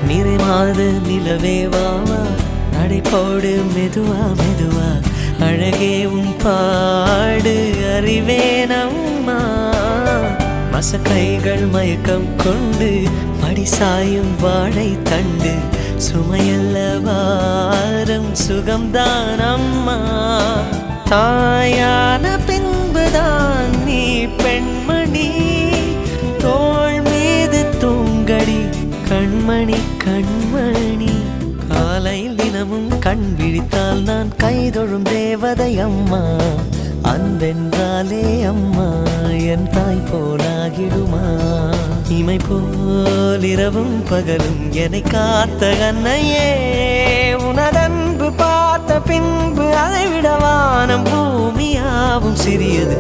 நிறைமாத நிலவே வாவா நடைபோடு மெதுவா மெதுவா அழகே உன் பாடு அறிவேனம்மா மசக்கைகள் மயக்கம் கொண்டு மடிசாயும் வாழை தண்டு சுமையல்ல வாரம் சுகம்தான் அம்மா தாயான பின்புதான் நீ பெண்மணி தோள் மீது தூங்கடி கண்மணி கண்மணி காலையில் தினமும் கண் விழித்தால் நான் கைதொழும் தேவதை அம்மா அன்பென்றாலே அம்மா என் தாய் போலாகிடுமா இமை போல் இரவும் பகலும் என்னை காத்த கண்ணையே உனதன்பு பார்த்த பின்பு அதை விட வானம் பூமியாவும் சிறியது